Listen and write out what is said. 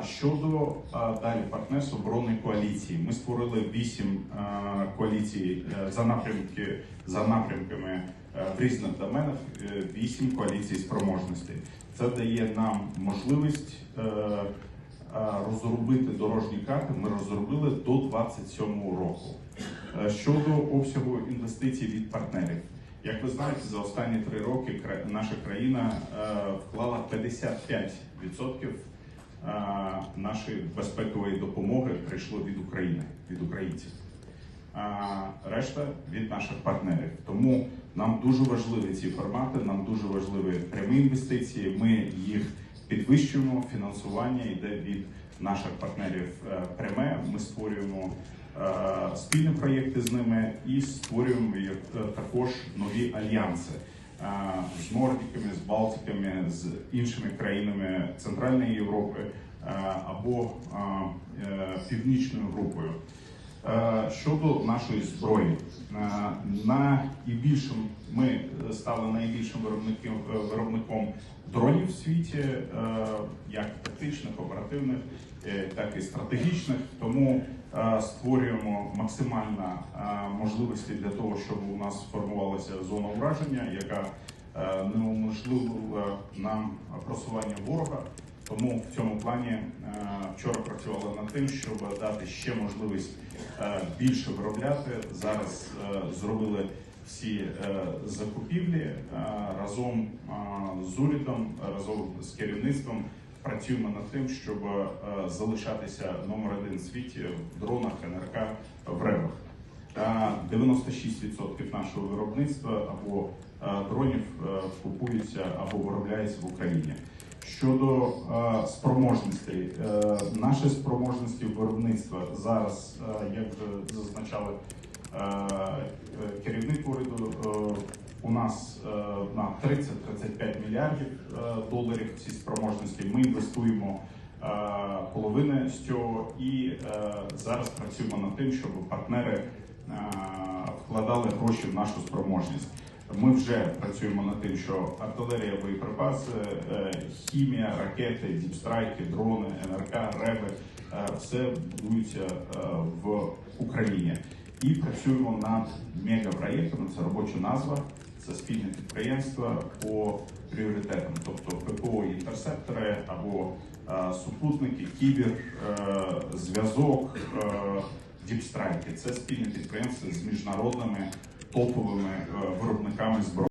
Щодо далі партнерства оборонної коаліції, ми створили 8 коаліцій за напрямками в різних доменах, 8 коаліцій спроможностей. Це дає нам можливість розробити дорожні карти. Ми розробили до 2027 року. Щодо обсягу інвестицій від партнерів. Як ви знаєте, за останні 3 роки наша країна вклала 55% нашої безпекової допомоги прийшло від України, від українців. Решта від наших партнерів. Тому нам дуже важливі ці формати, нам дуже важливі прямі інвестиції. Ми їх підвищуємо, фінансування йде від наших партнерів пряме. Ми створюємо спільні проєкти з ними і створюємо також нові альянси з нордиками, з балтиками, з іншими країнами Центральної Європи або північною групою. Щодо нашої зброї, ми стали найбільшим виробником дронів в світі, як тактичних, оперативних, так і стратегічних. Тому створюємо максимально можливості для того, щоб у нас сформувалася зона ураження, яка не уможливила нам просування ворога. Тому в цьому плані вчора працювали над тим, щоб дати ще можливість більше виробляти. Зараз зробили всі закупівлі разом з урядом, разом з керівництвом. Працюємо над тим, щоб залишатися номер 1 в світі в дронах, НРК, в РЕБах. 96% нашого виробництва або дронів купуються або виробляються в Україні. Щодо спроможностей, наші спроможності виробництва зараз, як вже зазначали керівник уряду, у нас на 30-35 мільярдів доларів ці спроможності. Ми інвестуємо половину з цього і зараз працюємо над тим, щоб партнери вкладали гроші в нашу спроможність. Ми вже працюємо над тим, що артилерія, боєприпаси, хімія, ракети, діпстрайки, дрони, НРК, РЕБи – все будується в Україні. І працюємо над мегапроєктами, це робоча назва, це спільне підприємство по пріоритетам, тобто ППО, інтерсептори або супутники, кібер, зв'язок, діпстрайки. Це спільне підприємство з міжнародними топовими виробниками зброї.